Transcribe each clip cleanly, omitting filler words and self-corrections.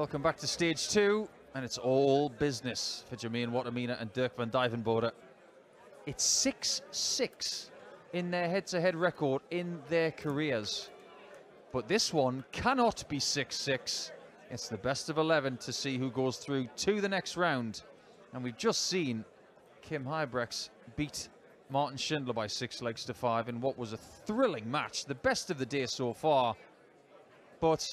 Welcome back to stage 2, and it's all business for Jermaine Wattimena and Dirk van Duijvenbode. It's 6-6 in their head-to-head record in their careers. But this one cannot be 6-6. It's the best of 11 to see who goes through to the next round. And we've just seen Kim Huybrechts beat Martin Schindler by 6 legs to 5 in what was a thrilling match, the best of the day so far. But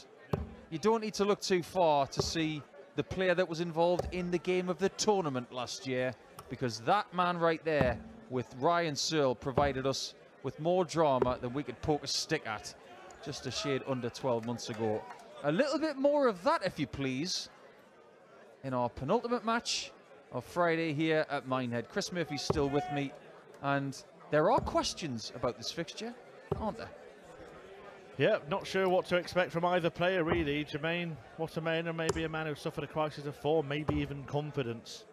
you don't need to look too far to see the player that was involved in the game of the tournament last year, because that man right there with Ryan Searle provided us with more drama than we could poke a stick at just a shade under 12 months ago. A little bit more of that, if you please, in our penultimate match of Friday here at Minehead. Chris Murphy's still with me, and there are questions about this fixture, aren't there? Yeah, not sure what to expect from either player, really. Jermaine Wattimena may be a man who suffered a crisis of form, maybe even confidence.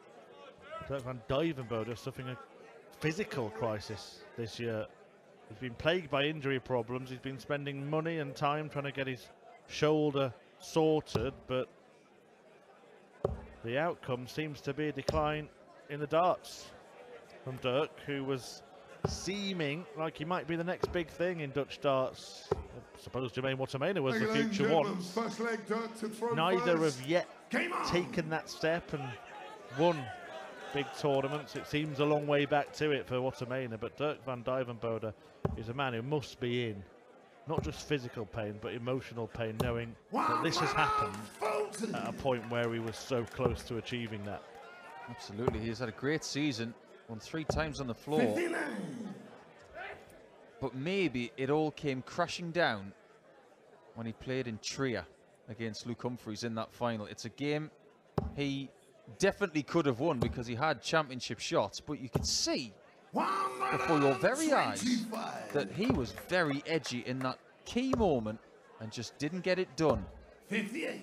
Dirk van Duijvenbode suffering a physical crisis this year. He's been plagued by injury problems. He's been spending money and time trying to get his shoulder sorted, but the outcome seems to be a decline in the darts from Dirk, who was seeming like he might be the next big thing in Dutch darts. I suppose Jermaine Wattimena was the future one. Neither have yet taken that step and won big tournaments. It seems a long way back to it for Wattimena, but Dirk van Duijvenbode is a man who must be in not just physical pain but emotional pain, knowing that this has happened at a point where he was so close to achieving that. Absolutely, he's had a great season, won 3 times on the floor. 59. But maybe it all came crashing down when he played in Trier against Luke Humphries in that final. It's a game he definitely could have won because he had championship shots, but you could see before your very eyes that he was very edgy in that key moment and just didn't get it done. 58.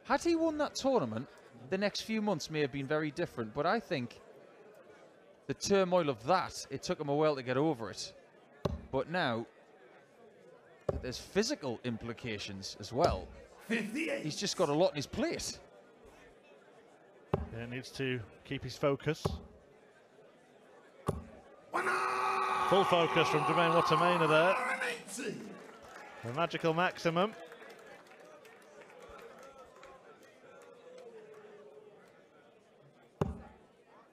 Had he won that tournament, the next few months may have been very different, but I think the turmoil of that, it took him a while to get over it. But now, there's physical implications as well. 58. He's just got a lot on his plate. Yeah, needs to keep his focus. Full focus from Jermaine Wattimena there. The magical maximum.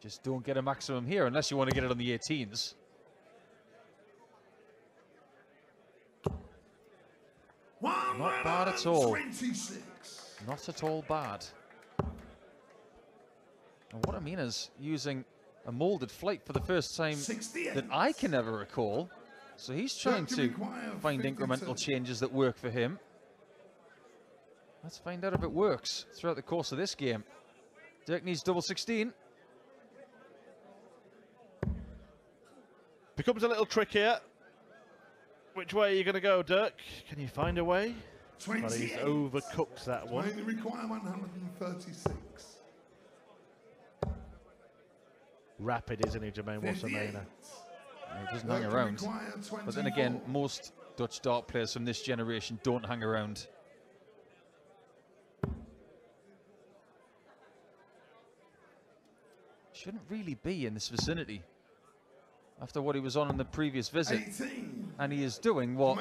Just don't get a maximum here unless you want to get it on the 18s. Not bad at all. 26. Not at all bad. And Wattimena's using a molded flight for the first time 68. that I can ever recall. So he's trying to find incremental changes that work for him. Let's find out if it works throughout the course of this game. Dirk needs double 16. Becomes a little trickier. Which way are you going to go, Dirk? Can you find a way? But he's overcooked that one. They require 136. Rapid, isn't he, Jermaine Wattimena? He doesn't hang around. But then again, most Dutch dart players from this generation don't hang around. Shouldn't really be in this vicinity after what he was on the previous visit. 18. And he is doing what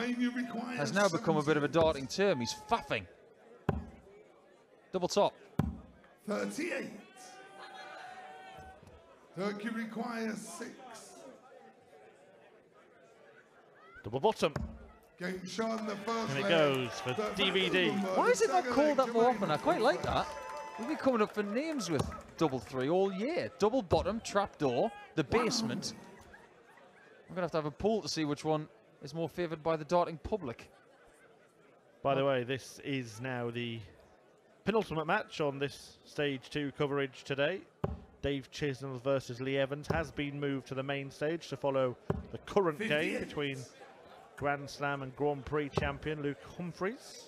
has now become a bit of a darting term. He's faffing. Double top. 38. Turkey requires 6. Double bottom. Game shown the first. And it goes for DVD. Why is it not called that more often? I quite like that. We've been coming up for names with double 3 all year. Double bottom, trapdoor, the basement. I'm going to have a poll to see which one is more favoured by the darting public. By the way, this is now the penultimate match on this stage 2 coverage today. Dave Chisnell versus Lee Evans has been moved to the main stage to follow the current game between Grand Slam and Grand Prix champion Luke Humphries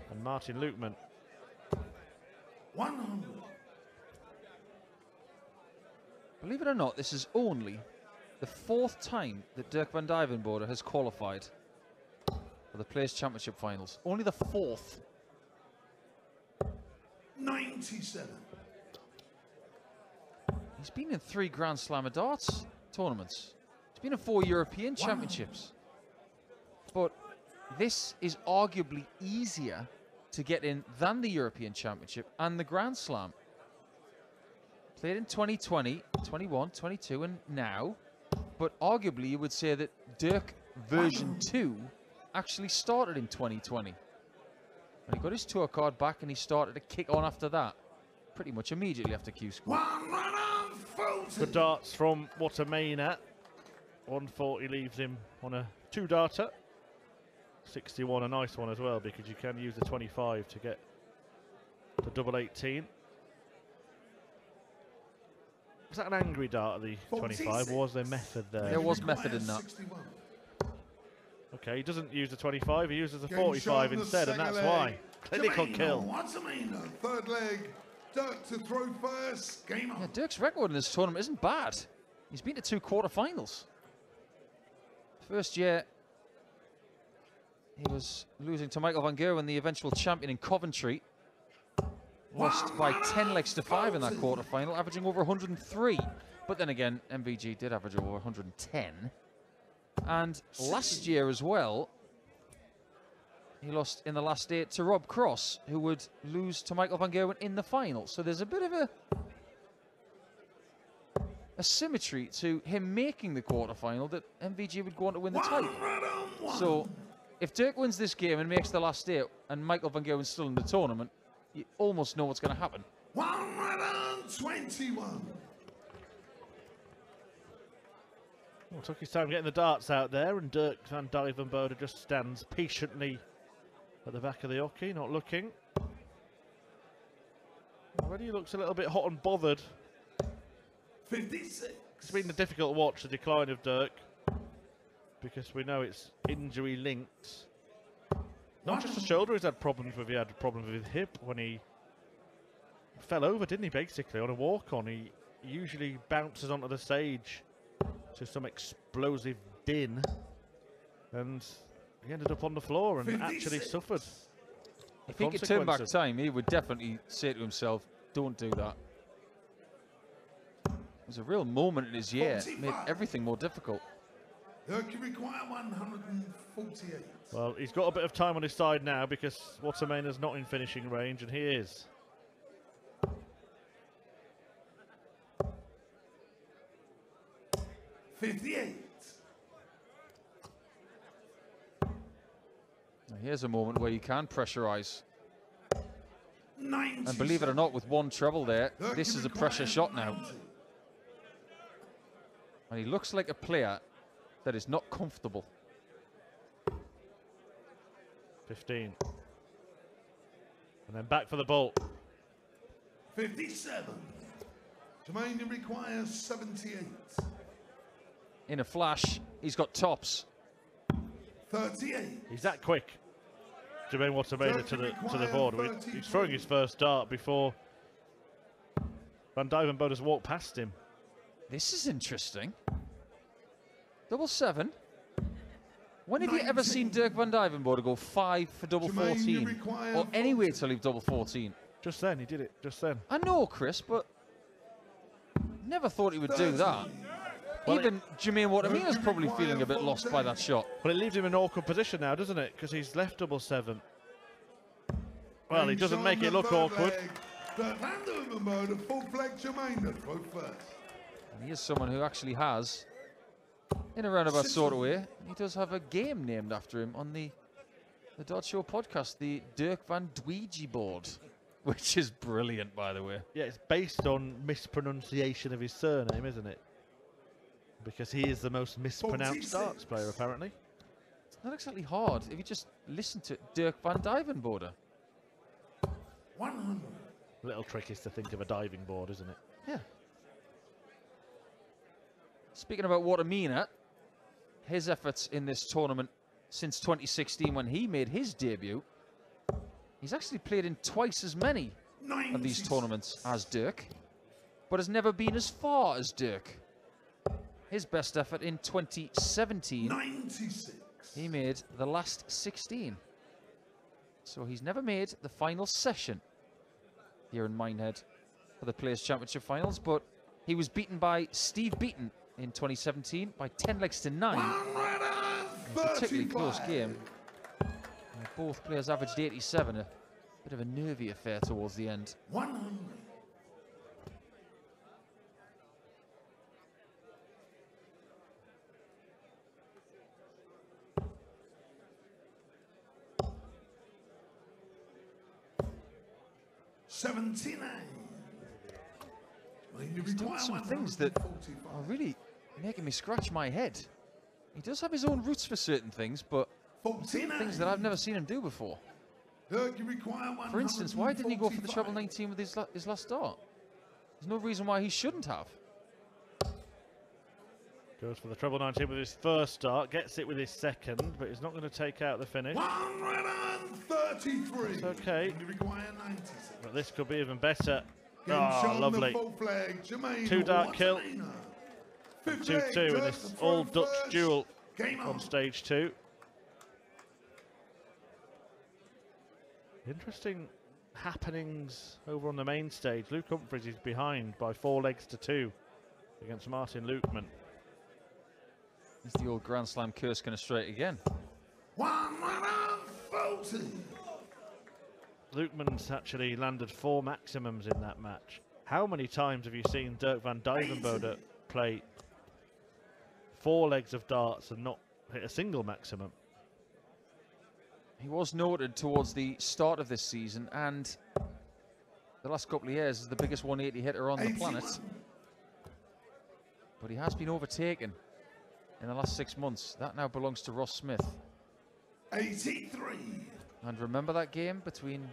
and Martin Lukeman. 100. Believe it or not, this is only the 4th time that Dirk van Duijvenbode has qualified for the Players' Championship finals. Only the 4th. 97. He's been in 3 Grand Slam of darts tournaments. He's been in 4 European Championships. But this is arguably easier to get in than the European Championship and the Grand Slam. Played in 2020, 21, 22 and now. But arguably you would say that Dirk version 2 actually started in 2020. And he got his tour card back and he started to kick on after that. Pretty much immediately after Q School. Good darts from Wattimena. 140 leaves him on a 2-darter. 61 a nice one as well, because you can use the 25 to get the double 18. Was that an angry dart at the 25, or was there method there? There was method in that. Okay, he doesn't use the 25, he uses the 45 instead, and that's why. Clinical kill. Wattimena, third leg. Dirk to throw first. Game on. Yeah, Dirk's record in this tournament isn't bad. He's been to 2 quarterfinals. First year, he was losing to Michael van Gerwen, the eventual champion in Coventry. Lost by 10 legs to 5 in that quarterfinal, averaging over 103. But then again, MVG did average over 110. And last year as well, he lost in the last 8 to Rob Cross, who would lose to Michael van Gerwen in the final. So there's a bit of a symmetry to him making the quarterfinal that MVG would go on to win the title. So if Dirk wins this game and makes the last 8 and Michael van Gerwen's still in the tournament, you almost know what's going to happen. 121. Well, took his time getting the darts out there, and Dirk van Duijvenbode just stands patiently at the back of the hockey, not looking. Already looks a little bit hot and bothered. 56. It's been a difficult watch, the decline of Dirk, because we know it's injury linked. Not just the shoulder he's had problems with, he had problems with his hip when he fell over, didn't he, basically, on a walk-on. He usually bounces onto the stage to some explosive din, and he ended up on the floor and 56. actually suffered. If he could turn back time, he would definitely say to himself, don't do that. It was a real moment in his year. It made everything more difficult. Dirk, you require 148. Well, he's got a bit of time on his side now because Wattimena's not in finishing range, and he is. $58. Now here's a moment where you can pressurise. 90. And believe it or not, with 1 treble there, Dirk, this you is a require pressure shot now. 90. And he looks like a player that is not comfortable. 15. And then back for the bolt. 57. Jermaine, you require 78. In a flash, he's got tops. 38. He's that quick. Jermaine Wattimena to the board. He's throwing his first dart before Van Duijvenbode has walked past him. This is interesting. Double 7. When have you ever seen Dirk van Duijvenbode go 5 for double Jermaine, you 14? require Or anywhere 40. to leave double 14? Just then, he did it. Just then. I know, Chris, but never thought he would do that. Well, Even Jermaine Wattimena's probably feeling a bit lost by that shot. Well, it leaves him in an awkward position now, doesn't it? Because he's left double 7. Well, he doesn't make it look awkward. Dirk van Duijvenbode, full flag Jermaine to throw first. And he is someone who actually has, in a roundabout sort of way, he does have a game named after him on the Dart Show podcast, the Dirk van Duijvenbode, which is brilliant, by the way. Yeah, it's based on mispronunciation of his surname, isn't it? Because he is the most mispronounced 46. darts player, apparently. It's not exactly hard if you just listen to it. Dirk van Duijvenbode. 100. Little trick is to think of a diving board, isn't it? Yeah. Speaking about Wattimena, his efforts in this tournament since 2016 when he made his debut, he's actually played in twice as many of these tournaments as Dirk, but has never been as far as Dirk. His best effort in 2017, 96. he made the last 16. So he's never made the final session. here in Minehead for the Players' Championship finals, but he was beaten by Steve Beaton in 2017 by 10 legs to 9. A particularly close game. And both players averaged 87, a bit of a nervy affair towards the end. 100. He's done some things that are really making me scratch my head. He does have his own roots for certain things, but things that I've never seen him do before. For instance, why didn't he go for the treble 19 with his last start? There's no reason why he shouldn't have. Goes for the treble 19 with his first start, gets it with his second, but he's not going to take out the finish. 133. It's okay. But this could be even better. Oh, lovely. Two dart kill. 2-2 in this all Dutch duel on stage 2. Interesting happenings over on the main stage. Luke Humphries is behind by 4 legs to 2 against Martin Lukeman. Is the old Grand Slam curse going to straight again? 140. Lukeman's actually landed 4 maximums in that match. How many times have you seen Dirk van Duijvenbode play 4 legs of darts and not hit a single maximum? He was noted towards the start of this season and the last couple of years as the biggest 180 hitter on the planet. But he has been overtaken in the last 6 months. That now belongs to Ross Smith. 83. And remember that game between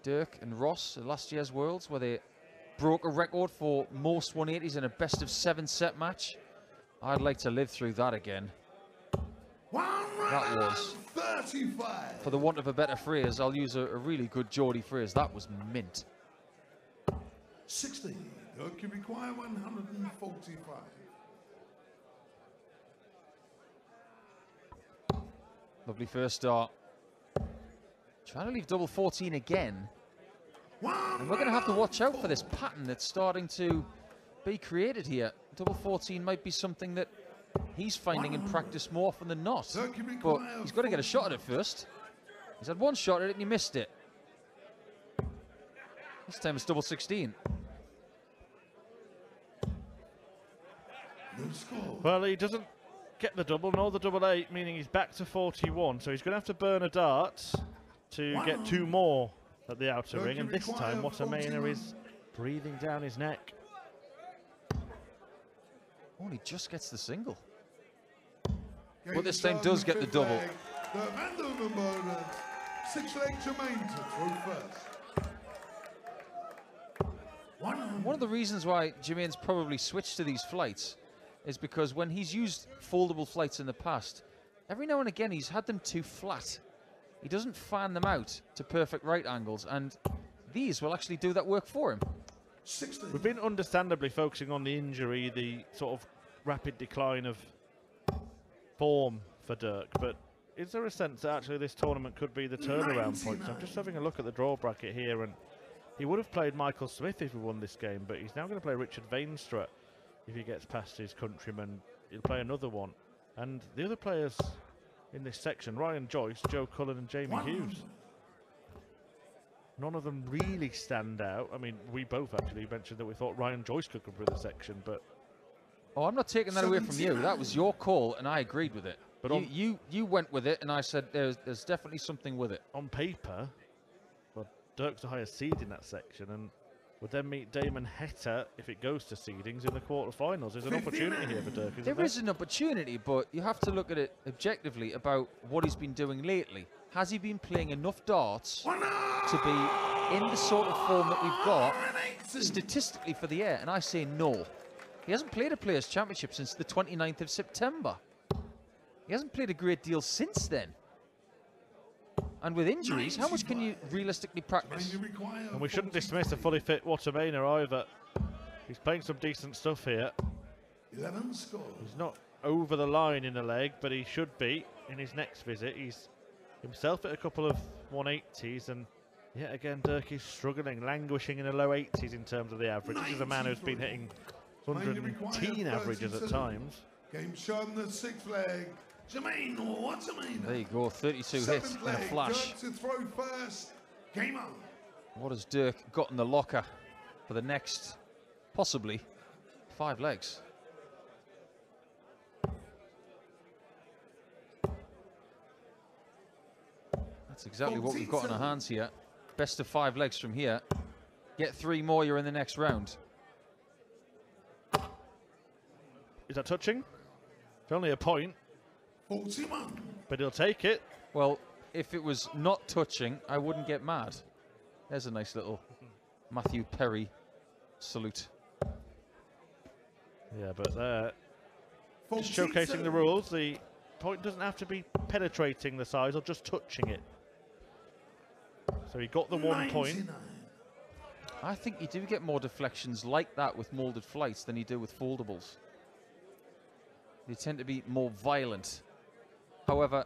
Dirk and Ross at last year's Worlds where they broke a record for most 180s in a best of 7 set match? I'd like to live through that again. That was, 35. for the want of a better phrase, I'll use a really good Geordie phrase, that was mint. 60. Dirk, you require 145. Lovely first start. Trying to leave double 14 again. And we're going to have to watch out for this pattern that's starting to be created here. Double 14 might be something that he's finding in practice more often than not. But he's got to get a shot at it first. He's had one shot at it and he missed it. This time it's double 16. Well, he doesn't get the double nor the double 8, meaning he's back to 41. So he's going to have to burn a dart to get 2 more at the outer ring. And this time Wattimena is breathing down his neck. Only just gets the single. But this time does get the double. Duijvenbode, 6-leg Jermaine to throw first. One of the reasons why Jermaine's probably switched to these flights is because when he's used foldable flights in the past, every now and again he's had them too flat. He doesn't fan them out to perfect right angles, and these will actually do that work for him. We've been understandably focusing on the injury, the sort of rapid decline of form for Dirk, but is there a sense that actually this tournament could be the turnaround point? So I'm just having a look at the draw bracket here, and he would have played Michael Smith if he won this game, but he's now going to play Richard Vainstra if he gets past his countryman. He'll play another one. And the other players in this section, Ryan Joyce, Joe Cullen and Jamie Hughes. None of them really stand out. I mean, we both actually mentioned that we thought Ryan Joyce could come through the section, but... Oh, I'm not taking that away from you. That was your call, and I agreed with it. But you went with it, and I said there's definitely something with it. On paper, well, Dirk's the highest seed in that section, and would then meet Damon Heta if it goes to seedings in the quarterfinals. There's an opportunity here for Dirk, isn't there? There is an opportunity, but you have to look at it objectively about what he's been doing lately. Has he been playing enough darts to be in the sort of form that we've got statistically for the air? And I say no. He hasn't played a Players' Championship since the 29th of September. He hasn't played a great deal since then. And with injuries, how much can you realistically practice? And we shouldn't dismiss a fully fit Wattimena either. He's playing some decent stuff here. 11 scores. He's not over the line in a leg, but he should be in his next visit. He's himself at a couple of 180s, and Yet again, Dirk is struggling, languishing in the low 80s in terms of the average. This is a man who's been hitting 110 averages at times. Game shot in the 6th leg. Jermaine Wattimena. There you go, 32 hits in a flash. Dirk to throw first. Game on. What has Dirk got in the locker for the next, possibly, 5 legs? That's exactly what we've got in our hands here. Best of 5 legs from here. Get 3 more, you're in the next round. Is that touching? It's only a point. 41. But he'll take it. Well, if it was not touching, I wouldn't get mad. There's a nice little Matthew Perry salute. Yeah, but just showcasing the rules. The point doesn't have to be penetrating the size or just touching it. So he got the 1 point. I think you do get more deflections like that with molded flights than you do with foldables. They tend to be more violent. However,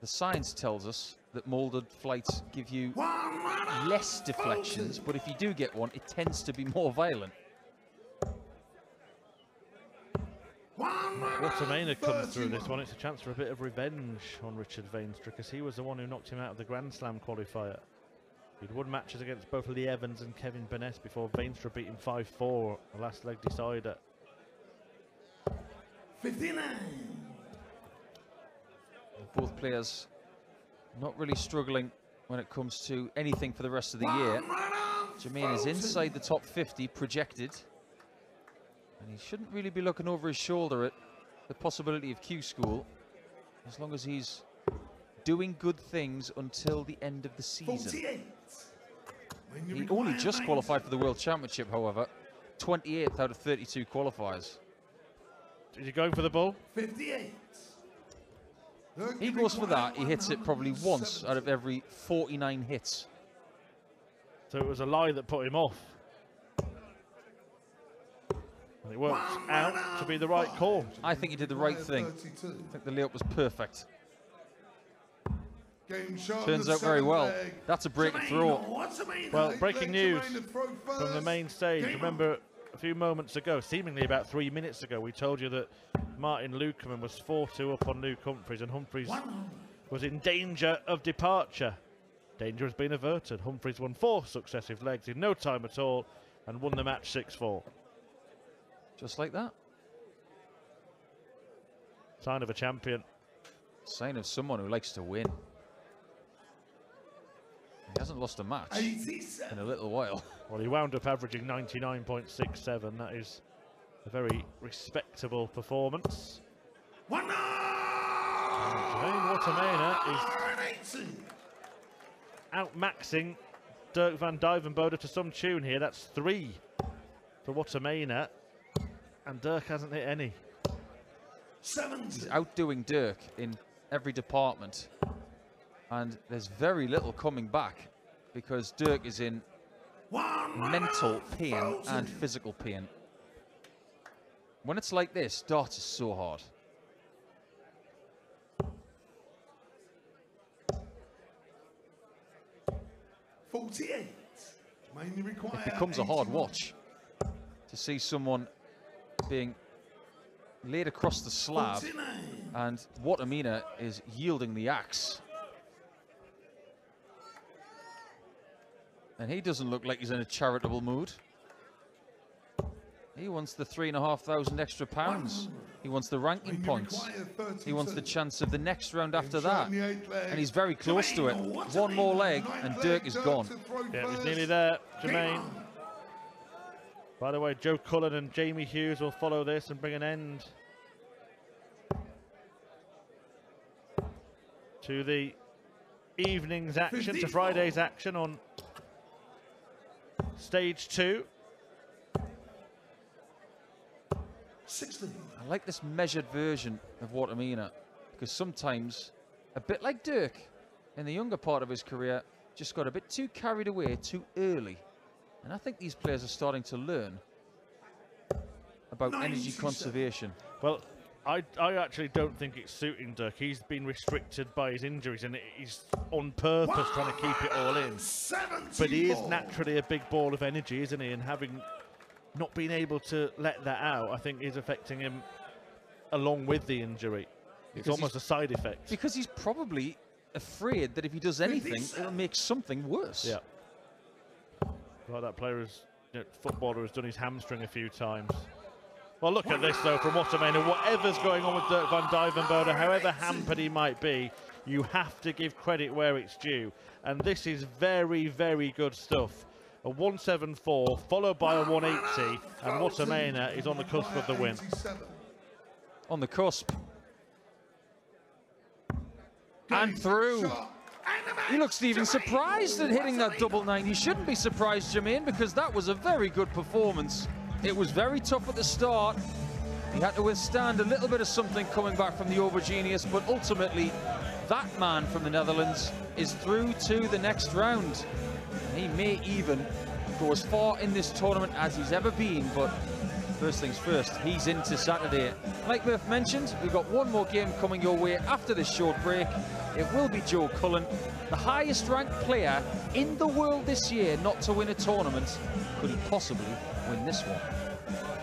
the science tells us that molded flights give you less deflections, but if you do get one, it tends to be more violent. Wattimena comes through this one. It's a chance for a bit of revenge on Richard Veenstra, because he was the one who knocked him out of the Grand Slam qualifier. He'd won matches against both Lee Evans and Kevin Burness before Veenstra beat him 5-4, the last leg decider. 59. Both players not really struggling when it comes to anything for the rest of the year. Jermaine is inside the top 50 projected, and he shouldn't really be looking over his shoulder at the possibility of Q School, as long as he's doing good things until the end of the season. He only just qualified for the World Championship, however, 28th out of 32 qualifiers. Is he going for the ball? 58. He goes for that. He hits it probably once out of every 49 hits. So it was a lie that put him off. And it worked out to be the right call. I think he did the right thing. I think the layup was perfect. Turns out very well. That's a break throw. Well, breaking news from the main stage. Remember, a few moments ago, seemingly about 3 minutes ago, we told you that Martin Lukeman was 4-2 up on Luke Humphries, and Humphries was in danger of departure. Danger has been averted. Humphries won 4 successive legs in no time at all and won the match 6-4. Just like that. Sign of a champion. Sign of someone who likes to win. He hasn't lost a match in a little while. Well, he wound up averaging 99.67. That is a very respectable performance. Jermaine Wattimena is outmaxing Dirk van Duijvenbode to some tune here. That's 3 for Wattimena, and Dirk hasn't hit any. He's outdoing Dirk in every department, and there's very little coming back because Dirk is in mental pain and physical pain. When it's like this, darts is so hard. It becomes a hard watch to see someone being laid across the slab, and Wattimena is yielding the axe. And he doesn't look like he's in a charitable mood. He wants the 3,500 extra pounds. He wants the ranking points. He wants the chance of the next round after that. And he's very close to it. One more leg and Dirk is gone. Yeah, he's nearly there, Jermaine. By the way, Joe Cullen and Jamie Hughes will follow this and bring an end to the evening's action, to Friday's action on stage 2. I like this measured version of Wattimena, because sometimes, a bit like Dirk in the younger part of his career, just got a bit too carried away too early. And I think these players are starting to learn about energy conservation. Well, I actually don't think it's suiting Dirk. He's been restricted by his injuries, and he's on purpose trying to keep it all in. But he is naturally a big ball of energy, isn't he? And having not been able to let that out, I think is affecting him along with the injury. It's almost a side effect. Because he's probably afraid that if he does anything, it'll make something worse. Yeah. Well, that player is, footballer has done his hamstring a few times. Well, look at this, though, from Wattimena. Whatever's going on with Dirk van Duijvenbode, however hampered he might be, you have to give credit where it's due. And this is very, very good stuff. A 174 followed by a 180, and Wattimena is on the cusp of the win. On the cusp. And through. He looks even surprised at hitting that double 9. He shouldn't be surprised, Jermaine, because that was a very good performance. It was very tough at the start. He had to withstand a little bit of something coming back from the Overgenius, but ultimately, that man from the Netherlands is through to the next round. He may even go as far in this tournament as he's ever been, but first things first, he's into Saturday. Like Murph mentioned, we've got one more game coming your way after this short break. It will be Joe Cullen, the highest ranked player in the world this year not to win a tournament. Could he possibly win this one?